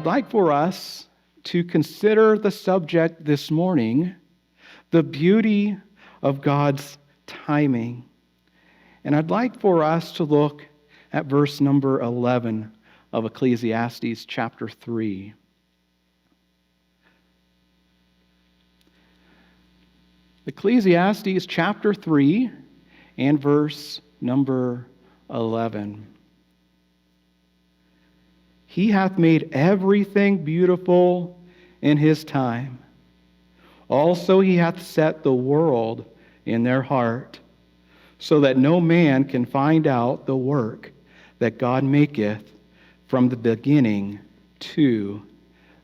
I'd like for us to consider the subject this morning, the beauty of God's timing. And I'd like for us to look at verse number 11 of Ecclesiastes chapter 3. Ecclesiastes chapter 3 and verse number 11. He hath made everything beautiful in his time. Also he hath set the world in their heart, so that no man can find out the work that God maketh from the beginning to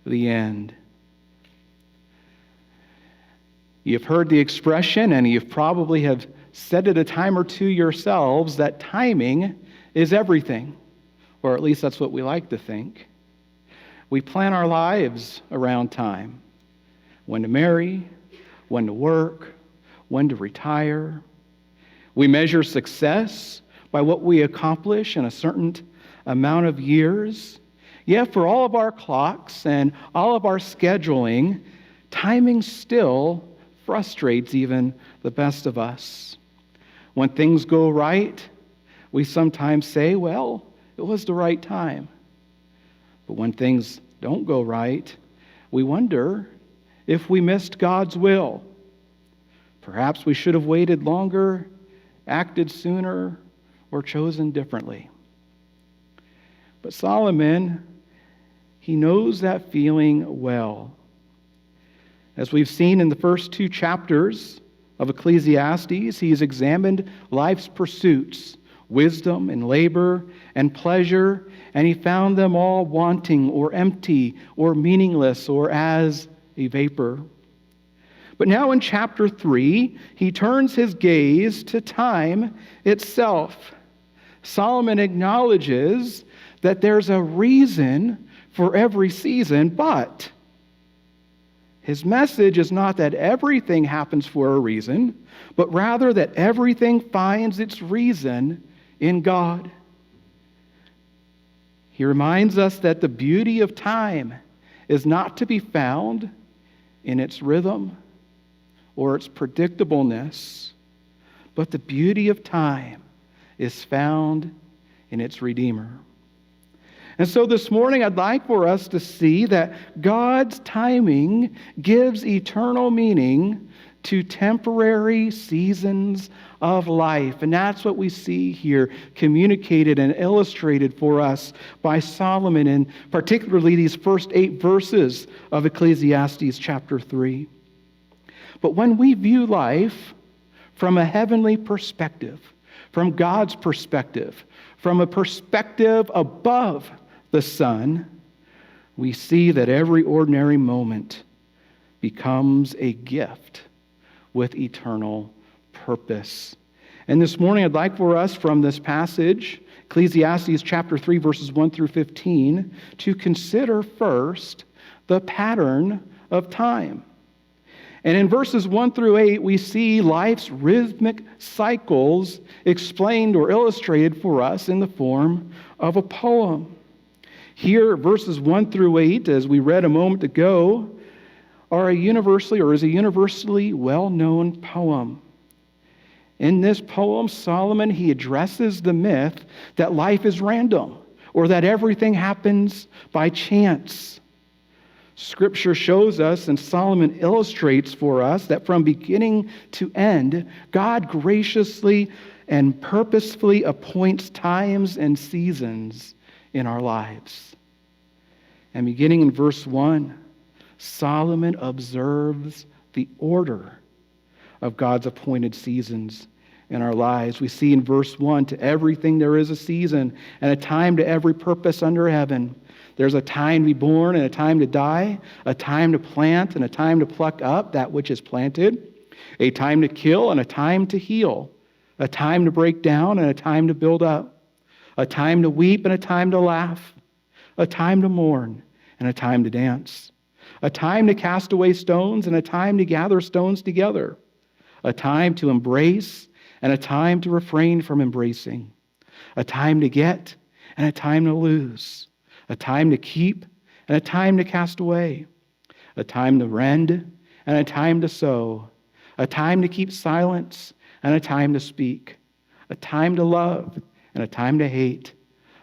the end. You've heard the expression, and you've probably have said it a time or two yourselves, that timing is everything. Or at least that's what we like to think. We plan our lives around time. When to marry, when to work, when to retire. We measure success by what we accomplish in a certain amount of years. Yet for all of our clocks and all of our scheduling, timing still frustrates even the best of us. When things go right, we sometimes say, well, it was the right time. But when things don't go right, we wonder if we missed God's will. Perhaps we should have waited longer, acted sooner, or chosen differently. But Solomon, he knows that feeling well. As we've seen in the first two chapters of Ecclesiastes, he's examined life's pursuits, wisdom and labor and pleasure, and he found them all wanting or empty or meaningless or as a vapor. But now in chapter 3, he turns his gaze to time itself. Solomon acknowledges that there's a reason for every season, but his message is not that everything happens for a reason, but rather that everything finds its reason in God. He reminds us that the beauty of time is not to be found in its rhythm or its predictableness, but the beauty of time is found in its Redeemer. And so this morning I'd like for us to see that God's timing gives eternal meaning to temporary seasons of life. And that's what we see here communicated and illustrated for us by Solomon in particularly these first 8 verses of Ecclesiastes chapter 3. But when we view life from a heavenly perspective, from God's perspective, from a perspective above the sun, we see that every ordinary moment becomes a gift with eternal purpose. And this morning I'd like for us from this passage, Ecclesiastes chapter 3, verses 1 through 15, to consider first the pattern of time. And in verses 1 through 8, we see life's rhythmic cycles explained or illustrated for us in the form of a poem. Here, verses 1 through 8, as we read a moment ago, is a universally well-known poem. In this poem, Solomon, he addresses the myth that life is random or that everything happens by chance. Scripture shows us, and Solomon illustrates for us, that from beginning to end, God graciously and purposefully appoints times and seasons in our lives. And beginning in verse 1, Solomon observes the order of God's appointed seasons in our lives. We see in verse 1, to everything there is a season and a time to every purpose under heaven. There's a time to be born and a time to die, a time to plant and a time to pluck up that which is planted, a time to kill and a time to heal, a time to break down and a time to build up, a time to weep and a time to laugh, a time to mourn and a time to dance, a time to cast away stones and a time to gather stones together, a time to embrace and a time to refrain from embracing, a time to get and a time to lose, a time to keep and a time to cast away, a time to rend and a time to sow, a time to keep silence and a time to speak, a time to love and a time to hate,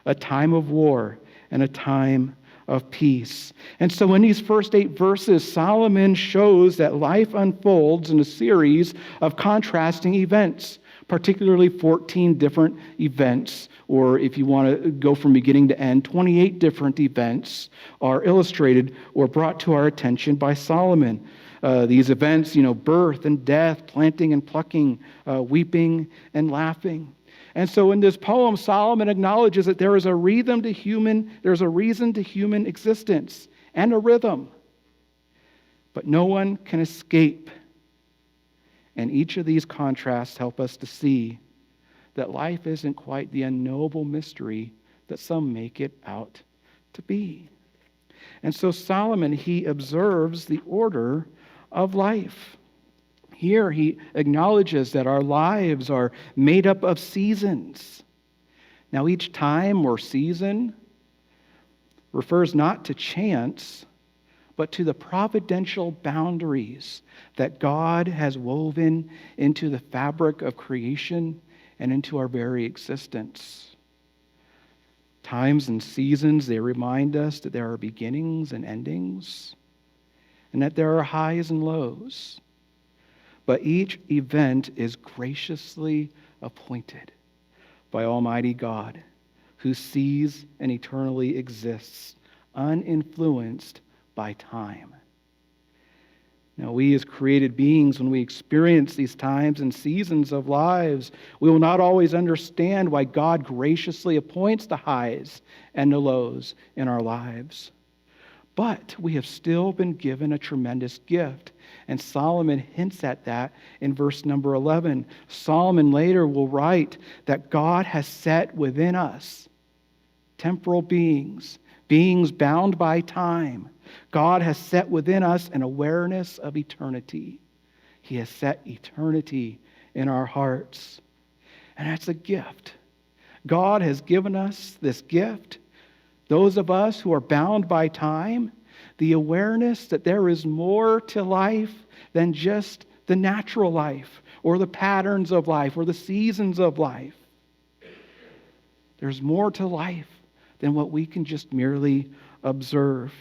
a time of war and a time of peace. And so in these first 8 verses, Solomon shows that life unfolds in a series of contrasting events, particularly 14 different events, or if you want to go from beginning to end, 28 different events are illustrated or brought to our attention by Solomon. These events, birth and death, planting and plucking, weeping and laughing. And so in this poem, Solomon acknowledges that there is a reason to human existence and a rhythm. But no one can escape. And each of these contrasts help us to see that life isn't quite the unknowable mystery that some make it out to be. And so Solomon, he observes the order of life. Here he acknowledges that our lives are made up of seasons. Now each time or season refers not to chance, but to the providential boundaries that God has woven into the fabric of creation and into our very existence. Times and seasons, they remind us that there are beginnings and endings, and that there are highs and lows. But each event is graciously appointed by Almighty God, who sees and eternally exists, uninfluenced by time. Now, we as created beings, when we experience these times and seasons of lives, we will not always understand why God graciously appoints the highs and the lows in our lives. But we have still been given a tremendous gift. And Solomon hints at that in verse number 11. Solomon later will write that God has set within us temporal beings, beings bound by time. God has set within us an awareness of eternity. He has set eternity in our hearts. And that's a gift. God has given us this gift. Those of us who are bound by time, the awareness that there is more to life than just the natural life or the patterns of life or the seasons of life. There's more to life than what we can just merely observe.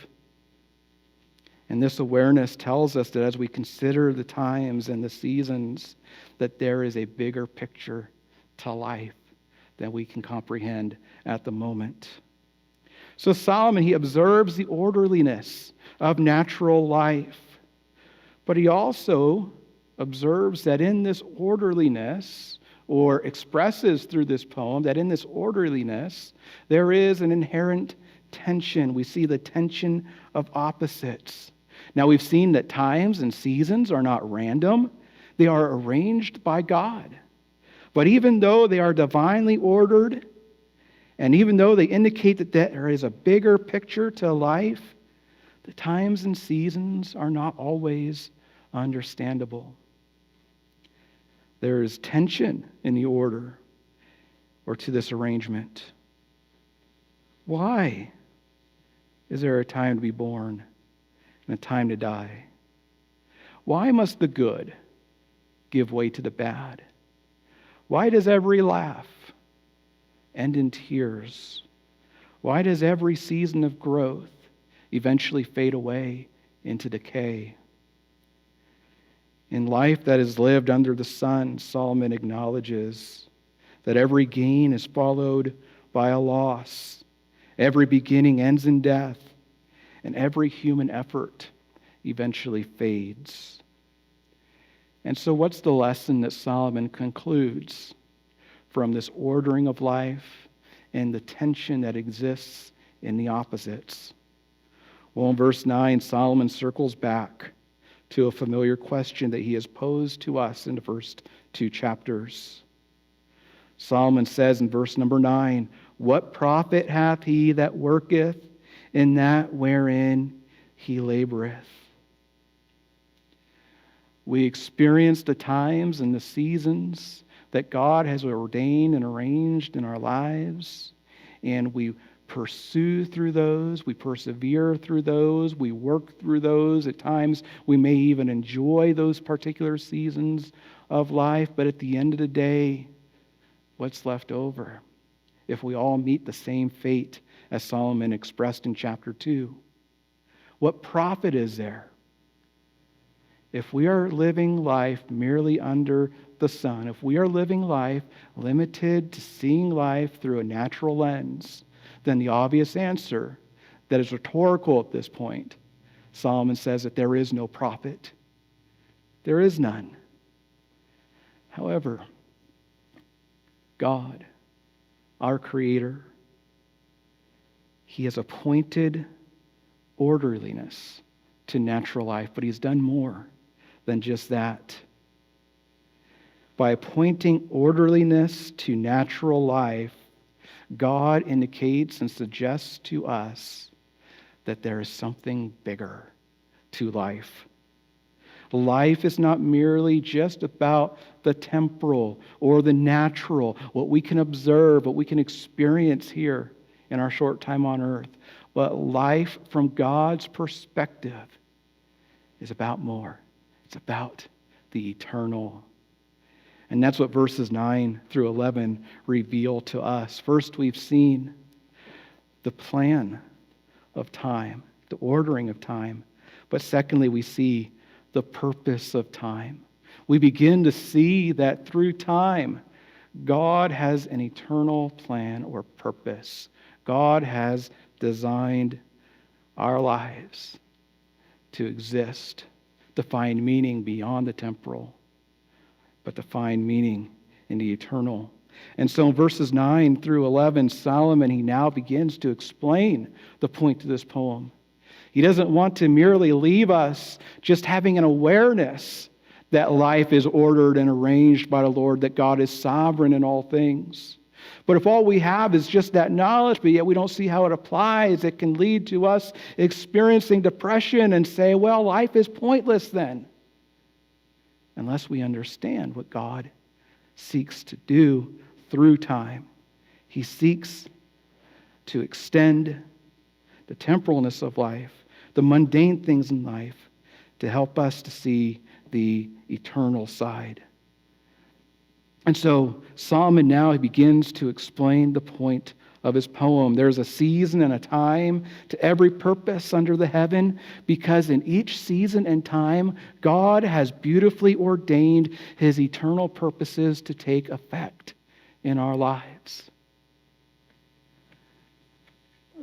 And this awareness tells us that as we consider the times and the seasons, that there is a bigger picture to life than we can comprehend at the moment. So Solomon, he observes the orderliness of natural life, but he also observes that in this orderliness, or expresses through this poem, that in this orderliness, there is an inherent tension. We see the tension of opposites. Now, we've seen that times and seasons are not random. They are arranged by God. But even though they are divinely ordered, and even though they indicate that there is a bigger picture to life, the times and seasons are not always understandable. There is tension in the order or to this arrangement. Why is there a time to be born and a time to die? Why must the good give way to the bad? Why does every laugh end in tears? Why does every season of growth eventually fade away into decay? In life that is lived under the sun, Solomon acknowledges that every gain is followed by a loss. Every beginning ends in death, and every human effort eventually fades. And so what's the lesson that Solomon concludes from this ordering of life and the tension that exists in the opposites? Well, in verse 9, Solomon circles back to a familiar question that he has posed to us in the first 2 chapters. Solomon says in verse number 9, "What profit hath he that worketh in that wherein he laboreth?" We experience the times and the seasons that God has ordained and arranged in our lives, and we pursue through those, we persevere through those, we work through those. At times, we may even enjoy those particular seasons of life, but at the end of the day, what's left over? If we all meet the same fate as Solomon expressed in chapter 2, what profit is there? If we are living life merely under the sun, if we are living life limited to seeing life through a natural lens, then the obvious answer that is rhetorical at this point, Solomon says that there is no profit. There is none. However, God, our Creator, He has appointed orderliness to natural life, but He's done more than just that. By appointing orderliness to natural life, God indicates and suggests to us that there is something bigger to life. Life is not merely just about the temporal or the natural, what we can observe, what we can experience here in our short time on earth. But life from God's perspective is about more. It's about the eternal. And that's what verses 9 through 11 reveal to us. First, we've seen the plan of time, the ordering of time. But secondly, we see the purpose of time. We begin to see that through time, God has an eternal plan or purpose. God has designed our lives to exist, to find meaning beyond the temporal, but to find meaning in the eternal. And so in verses 9 through 11, Solomon, he now begins to explain the point of this poem. He doesn't want to merely leave us just having an awareness that life is ordered and arranged by the Lord, that God is sovereign in all things. But if all we have is just that knowledge, but yet we don't see how it applies, it can lead to us experiencing depression and say, well, life is pointless then, unless we understand what God seeks to do through time. He seeks to extend the temporalness of life, the mundane things in life, to help us to see the eternal side. And so Solomon now he begins to explain the point of his poem. There's a season and a time to every purpose under the heaven, because in each season and time, God has beautifully ordained His eternal purposes to take effect in our lives.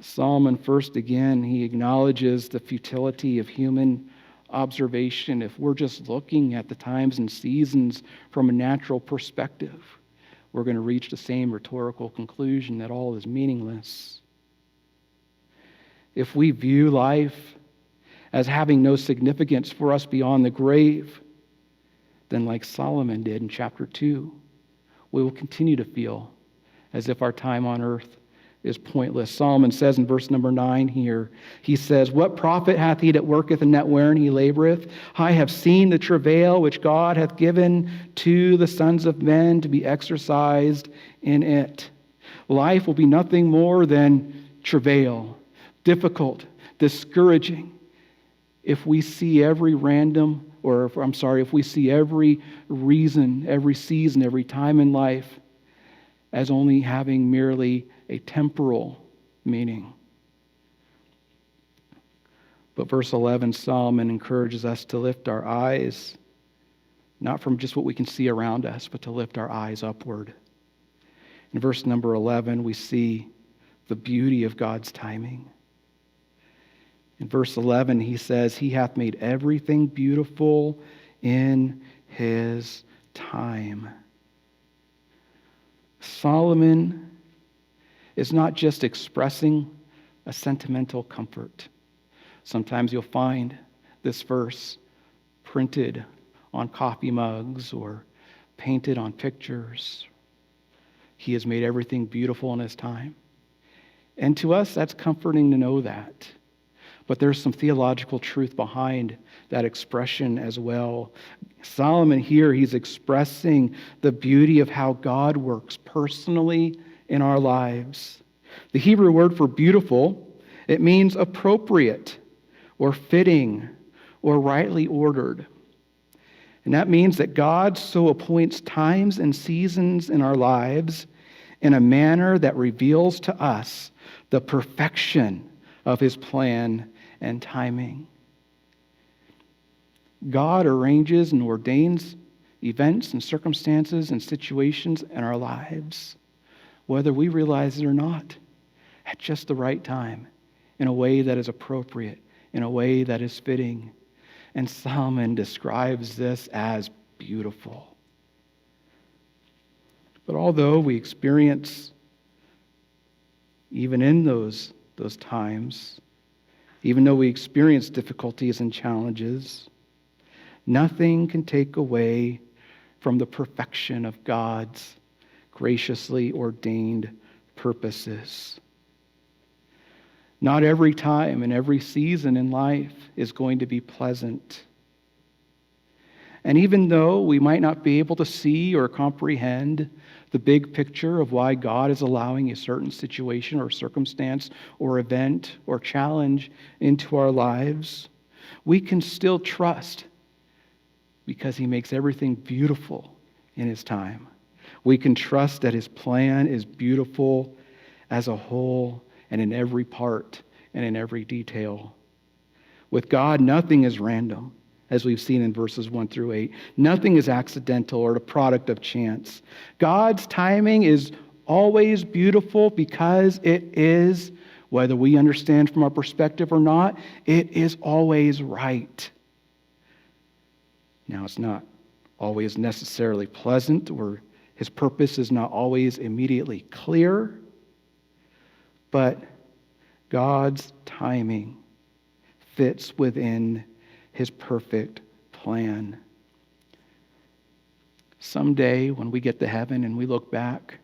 Solomon, first again, he acknowledges the futility of human observation. If we're just looking at the times and seasons from a natural perspective, we're going to reach the same rhetorical conclusion that all is meaningless. If we view life as having no significance for us beyond the grave, then like Solomon did in chapter 2, we will continue to feel as if our time on earth is pointless. Solomon says in verse number 9 here, he says, "What profit hath he that worketh and that wherein he laboreth? I have seen the travail which God hath given to the sons of men to be exercised in it." Life will be nothing more than travail, difficult, discouraging, if we see every if we see every reason, every season, every time in life as only having merely a temporal meaning. But verse 11, Solomon encourages us to lift our eyes, not from just what we can see around us, but to lift our eyes upward. In verse number 11, we see the beauty of God's timing. In verse 11, he says, "He hath made everything beautiful in His time." Solomon is not just expressing a sentimental comfort. Sometimes you'll find this verse printed on coffee mugs or painted on pictures. He has made everything beautiful in His time. And to us, that's comforting to know that. But there's some theological truth behind that expression as well. Solomon here, he's expressing the beauty of how God works personally in our lives. The Hebrew word for beautiful, it means appropriate or fitting or rightly ordered. And that means that God so appoints times and seasons in our lives in a manner that reveals to us the perfection of his plan and timing. God arranges and ordains events and circumstances and situations in our lives, whether we realize it or not, at just the right time, in a way that is appropriate, in a way that is fitting. And Solomon describes this as beautiful. But although we experience, even in those times, even though we experience difficulties and challenges, nothing can take away from the perfection of God's graciously ordained purposes. Not every time and every season in life is going to be pleasant. And even though we might not be able to see or comprehend the big picture of why God is allowing a certain situation or circumstance or event or challenge into our lives, we can still trust because he makes everything beautiful in his time. We can trust that his plan is beautiful as a whole and in every part and in every detail. With God, nothing is random, as we've seen in verses 1 through 8. Nothing is accidental or the product of chance. God's timing is always beautiful because it is, whether we understand from our perspective or not, it is always right. Now, it's not always necessarily pleasant, or his purpose is not always immediately clear, but God's timing fits within his perfect plan. Someday, when we get to heaven and we look back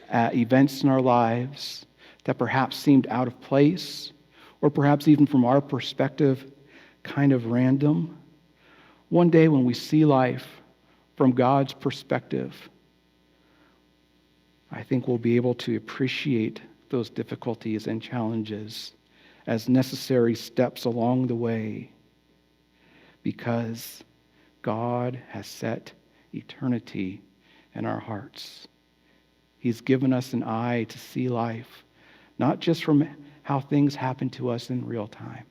at events in our lives that perhaps seemed out of place, or perhaps even from our perspective, kind of random, one day when we see life from God's perspective, I think we'll be able to appreciate those difficulties and challenges as necessary steps along the way, because God has set eternity in our hearts. He's given us an eye to see life, not just from how things happen to us in real time,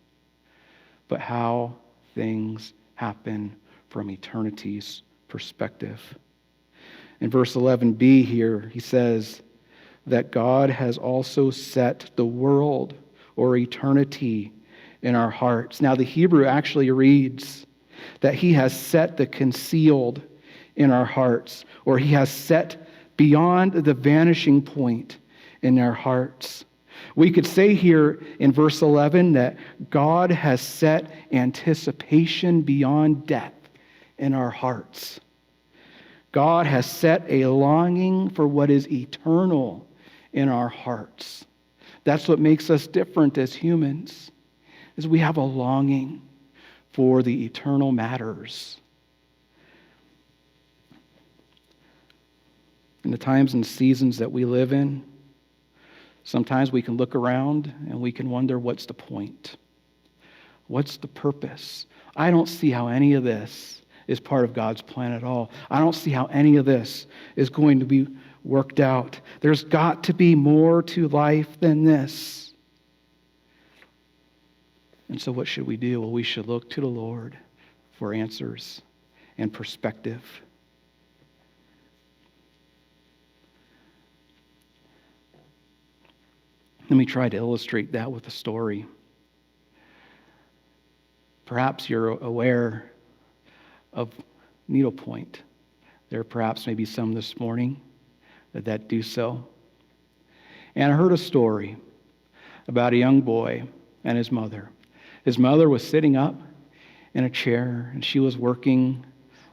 but how things happen from eternity's perspective. In verse 11b here, he says that God has also set the world or eternity in our hearts. Now, the Hebrew actually reads that he has set the concealed in our hearts, or he has set beyond the vanishing point in our hearts. We could say here in verse 11 that God has set anticipation beyond death in our hearts. God has set a longing for what is eternal in our hearts. That's what makes us different as humans, is we have a longing for the eternal matters. In the times and seasons that we live in, sometimes we can look around and we can wonder, what's the point? What's the purpose? I don't see how any of this is part of God's plan at all. I don't see how any of this is going to be worked out. There's got to be more to life than this. And so what should we do? Well, we should look to the Lord for answers and perspective. Let me try to illustrate that with a story. Perhaps you're aware of needlepoint. There perhaps maybe some this morning that do so. And I heard a story about a young boy and his mother. His mother was sitting up in a chair and she was working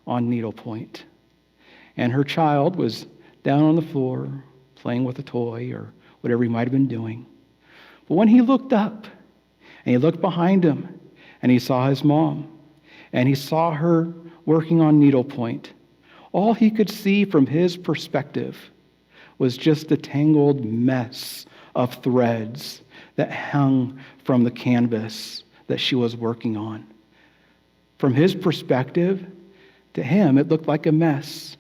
on needlepoint. And her child was down on the floor playing with a toy or whatever he might have been doing. But when he looked up and he looked behind him and he saw his mom and he saw her working on needlepoint, all he could see from his perspective was just the tangled mess of threads that hung from the canvas that she was working on. From his perspective, to him, it looked like a mess.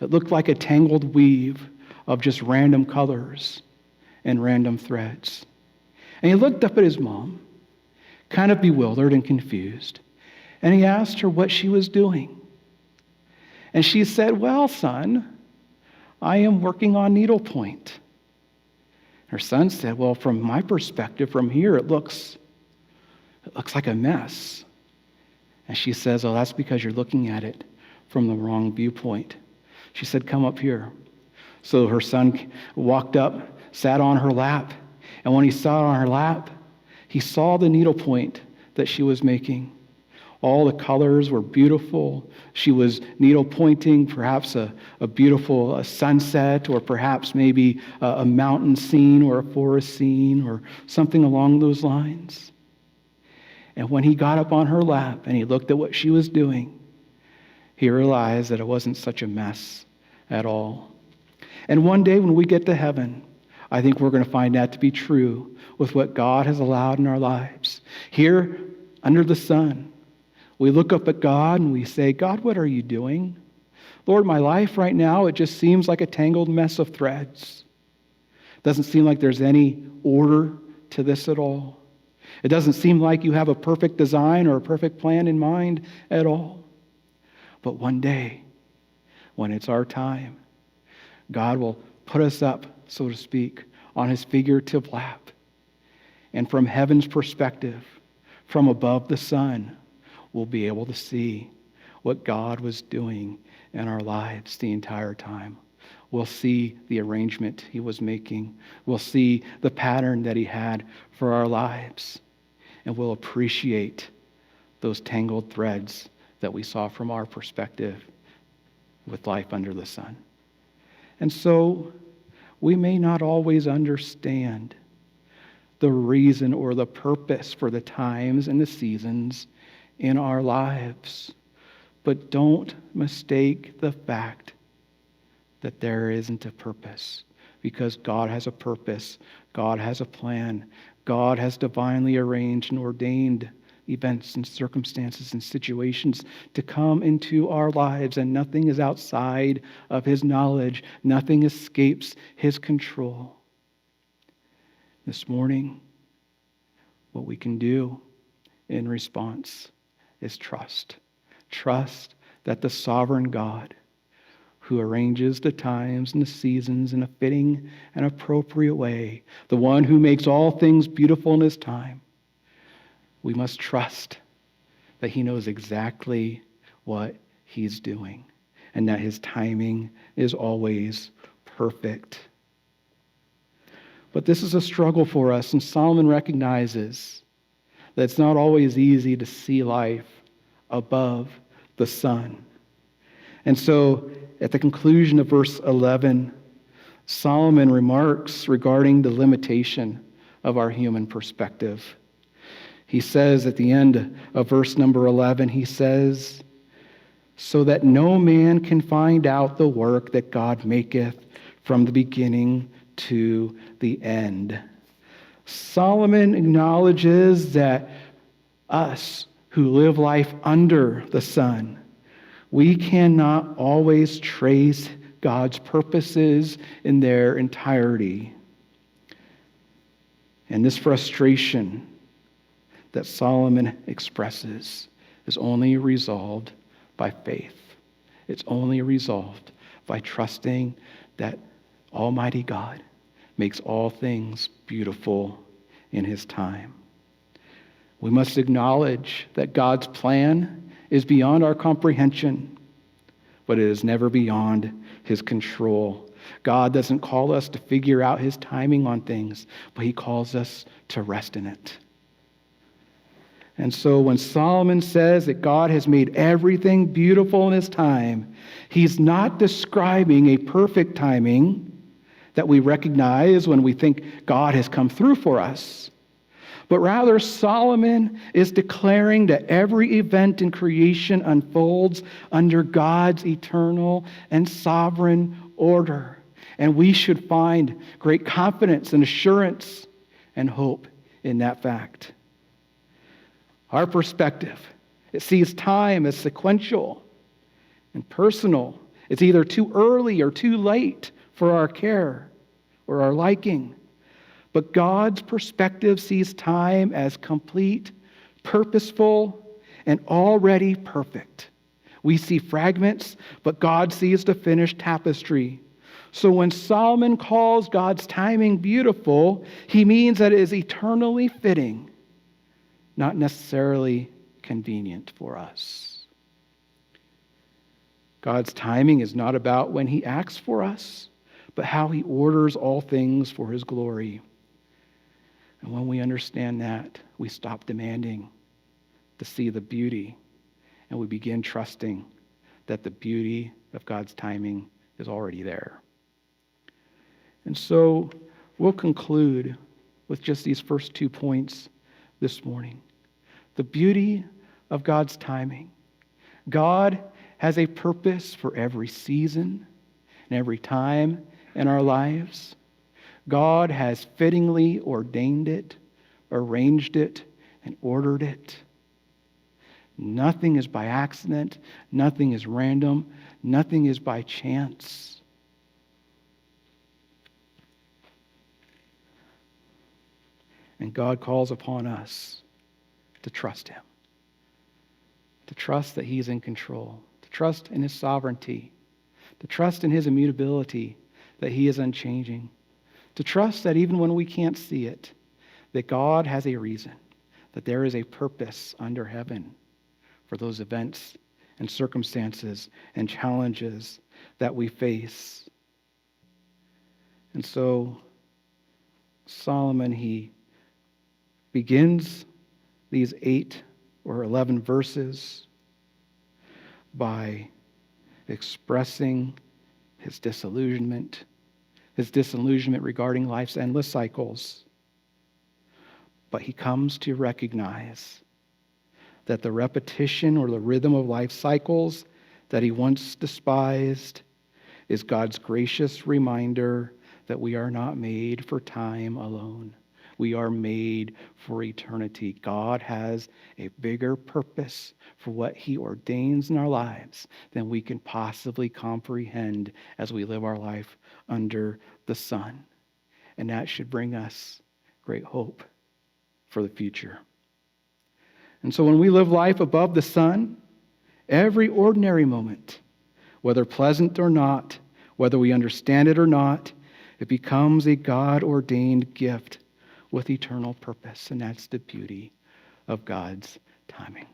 It looked like a tangled weave of just random colors and random threads. And he looked up at his mom, kind of bewildered and confused, and he asked her what she was doing. And she said, "Well, son, I am working on needlepoint." Her son said, "Well, from my perspective, from here, it looks like a mess." And she says, "Oh, that's because you're looking at it from the wrong viewpoint." She said, "Come up here." So her son walked up, sat on her lap, and when he sat on her lap, he saw the needlepoint that she was making. All the colors were beautiful. She was needlepointing perhaps a beautiful sunset, or perhaps maybe a mountain scene or a forest scene or something along those lines. And when he got up on her lap and he looked at what she was doing, he realized that it wasn't such a mess at all. And one day when we get to heaven, I think we're going to find that to be true with what God has allowed in our lives. Here, under the sun, we look up at God and we say, "God, what are you doing? Lord, my life right now, it just seems like a tangled mess of threads. Doesn't seem like there's any order to this at all. It doesn't seem like you have a perfect design or a perfect plan in mind at all." But one day, when it's our time, God will put us up, so to speak, on his figurative lap. And from heaven's perspective, from above the sun, we'll be able to see what God was doing in our lives the entire time. We'll see the arrangement he was making. We'll see the pattern that he had for our lives. And we'll appreciate those tangled threads that we saw from our perspective with life under the sun. And so we may not always understand the reason or the purpose for the times and the seasons in our lives, but don't mistake the fact that there isn't a purpose, because God has a purpose. God has a plan. God has divinely arranged and ordained events and circumstances and situations to come into our lives, and nothing is outside of his knowledge. Nothing escapes his control. This morning, what we can do in response is trust. Trust that the sovereign God, who arranges the times and the seasons in a fitting and appropriate way, the one who makes all things beautiful in his time, we must trust that he knows exactly what he's doing and that his timing is always perfect. But this is a struggle for us, and Solomon recognizes that it's not always easy to see life above the sun. And so at the conclusion of verse 11, Solomon remarks regarding the limitation of our human perspective. He says at the end of verse number 11, he says, "So that no man can find out the work that God maketh from the beginning to the end." Solomon acknowledges that us who live life under the sun, we cannot always trace God's purposes in their entirety. And this frustration that Solomon expresses is only resolved by faith. It's only resolved by trusting that Almighty God makes all things beautiful in his time. We must acknowledge that God's plan is beyond our comprehension, but it is never beyond his control. God doesn't call us to figure out his timing on things, but he calls us to rest in it. And so when Solomon says that God has made everything beautiful in his time, he's not describing a perfect timing that we recognize when we think God has come through for us. But rather, Solomon is declaring that every event in creation unfolds under God's eternal and sovereign order. And we should find great confidence and assurance and hope in that fact. Our perspective, it sees time as sequential and personal. It's either too early or too late for our care or our liking. But God's perspective sees time as complete, purposeful, and already perfect. We see fragments, but God sees the finished tapestry. So when Solomon calls God's timing beautiful, he means that it is eternally fitting, not necessarily convenient for us. God's timing is not about when he acts for us, but how he orders all things for his glory. And when we understand that, we stop demanding to see the beauty, and we begin trusting that the beauty of God's timing is already there. And so we'll conclude with just these first 2 points this morning. The beauty of God's timing. God has a purpose for every season and every time in our lives. God has fittingly ordained it, arranged it, and ordered it. Nothing is by accident. Nothing is random. Nothing is by chance. And God calls upon us to trust him, to trust that he is in control, to trust in his sovereignty, to trust in his immutability, that he is unchanging, to trust that even when we can't see it, that God has a reason, that there is a purpose under heaven for those events and circumstances and challenges that we face. And so Solomon, he begins these 8 or 11 verses by expressing his disillusionment regarding life's endless cycles. But he comes to recognize that the repetition or the rhythm of life cycles that he once despised is God's gracious reminder that we are not made for time alone. We are made for eternity. God has a bigger purpose for what he ordains in our lives than we can possibly comprehend as we live our life under the sun. And that should bring us great hope for the future. And so when we live life above the sun, every ordinary moment, whether pleasant or not, whether we understand it or not, it becomes a God-ordained gift with eternal purpose. And that's the beauty of God's timing.